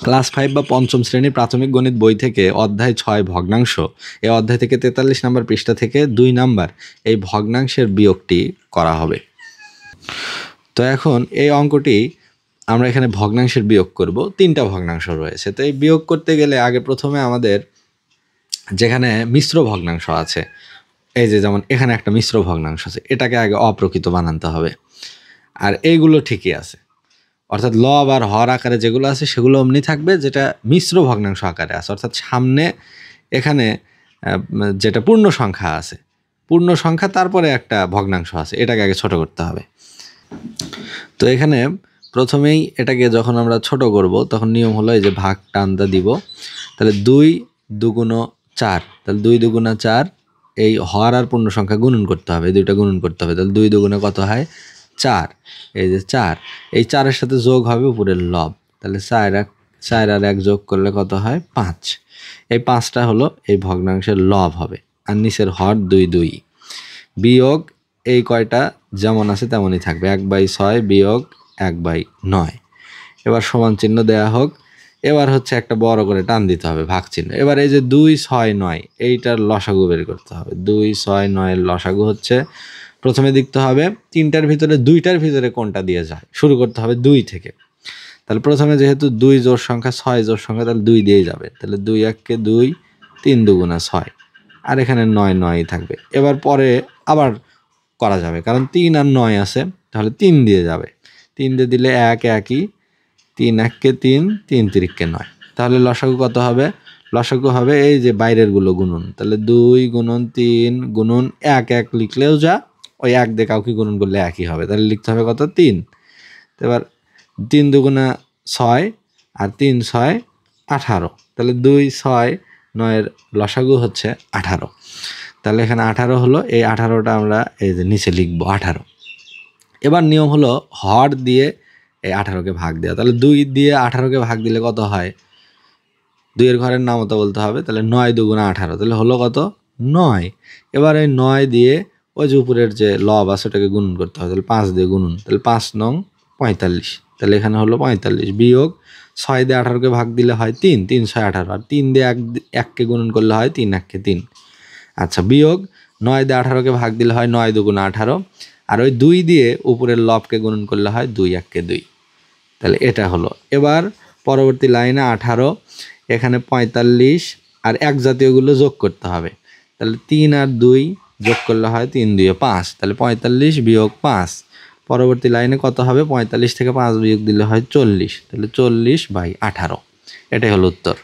Class 5 বা পঞ্চম শ্রেণীর প্রাথমিক গণিত বই থেকে অধ্যায় 6 ভগ্নাংশ, এই অধ্যায় থেকে 43 নম্বর পৃষ্ঠা থেকে 2 নাম্বার এই ভগ্নাংশের বিয়োগটি করা হবে। তো এখন এই অঙ্কটি আমরা এখানে ভগ্নাংশের বিয়োগ করব। 3টা ভগ্নাংশ রয়েছে। তো এই বিয়োগ করতে গেলে আগে প্রথমে আমাদের যেখানে মিশ্র ভগ্নাংশ আছে, এই যে যেমন এখানে একটা মিশ্র ভগ্নাংশ আছে, এটাকে আগে অপ্রকৃত বানাতে হবে। আর এইগুলো ঠিকই আছে, অর্থাৎ লব আর হর আকারে যেগুলো আছে সেগুলো অমনি থাকবে, যেটা মিশ্র ভগ্নাংশ আকারে আছে, অর্থাৎ সামনে এখানে যেটা পূর্ণ সংখ্যা আছে, পূর্ণ সংখ্যা তারপরে একটা ভগ্নাংশ আছে, এটাকে আগে ছোট করতে হবে। তো এখানে প্রথমেই এটাকে যখন আমরা ছোট করব তখন নিয়ম হলো এই যে ভাগ টানটা দিব, তাহলে 2 2 4, তাহলে 2 2 4, এই হর আর পূর্ণ সংখ্যা গুণন করতে হবে, এই দুইটা গুণন করতে হবে, তাহলে 2 2 কত হয় 4, এই যে 4, এই 4-এর সাথে যোগ হবে উপরের লব, তাহলে 4 আর 1 যোগ করলে কত হয় 5, এই 5টা হলো এই ভগ্নাংশের লব হবে, আর নিচের হর 2 2, বিয়োগ এই কয়টা যেমন আছে তেমনই থাকবে, 1/6 বিয়োগ 1/9। এবার সমান চিহ্ন দেয়া হোক। এবার হচ্ছে একটা বড় করে টান দিতে হবে ভাগ চিহ্ন। এবার এই যে 2 6 9 এইটার লসাগু বের করতে হবে। 2 6 9 এর লসাগু হচ্ছে, প্রথমে দেখতে হবে 3টার ভিতরে 2টার ভিতরে কোনটা দিয়ে যায়, শুরু করতে হবে 2 থেকে। তাহলে প্রথমে যেহেতু 2 জোড় সংখ্যা 6 জোড় সংখ্যা, তাহলে 2 দিয়েই যাবে, তাহলে 2 1 কে 2, 3 2 6, আর এখানে 9 9ই থাকবে। এবার পরে আবার করা যাবে, কারণ 3 আর 9 আছে, তাহলে 3 দিয়ে যাবে, 3 দিয়ে দিলে 1 1ই, 3 1 কে 3, 3 3 কে 9, তাহলে লসাগু কত হবে, লসাগু হবে এই যে বাইরের গুলো গুণন, তাহলে 2 গুণন 3 গুণন 1 1 লিখলেও যা, ওই 1 দিয়ে কাউকে গুণন করলে একই হবে, তাহলে লিখতে হবে কত 3। এবার 3 2 6 আর 3 6 18, তাহলে 2 6 9 এর লসাগু হচ্ছে 18, তাহলে এখানে 18 হলো, এই 18টা আমরা এই যে নিচে লিখবো 18। এবার নিয়ম হলো হর দিয়ে এই 18কে ভাগ দেওয়া, তাহলে 2 দিয়ে 18কে ভাগ দিলে কত হয়, 2 এর ঘরের নামতা বলতে হবে, তাহলে 9 2 18, তাহলে হলো কত 9। এবার এই 9 দিয়ে ওই যে উপরের যে লব আছে ওটাকে গুণন করতে হবে, তাহলে 5 দিয়ে গুণন, তাহলে 5 নং 45, তাহলে এখানে হলো 45, বিয়োগ 6 দিয়ে 18কে ভাগ দিলে হয় 3, 3 6 18, আর 3 দিয়ে 1কে গুণন করলে হয় 3 1 কে 3। আচ্ছা, বিয়োগ 9 দিয়ে 18কে ভাগ দিলে হয় 9 2 18, আর ওই 2 দিয়ে উপরের লবকে গুণন করলে হয় 2 1 কে 2, তাহলে এটা হলো। এবার পরবর্তী লাইনে 18, এখানে 45 আর এক জাতীয়গুলো যোগ করতে হবে, তাহলে 3 আর 2 যোগ করলে হয় 3 2 5, তাহলে 45 বিয়োগ 5, পরবর্তী লাইনে কত হবে, 45 থেকে 5 বিয়োগ দিলে হয় 40, তাহলে 40/18, এটাই হলো উত্তর।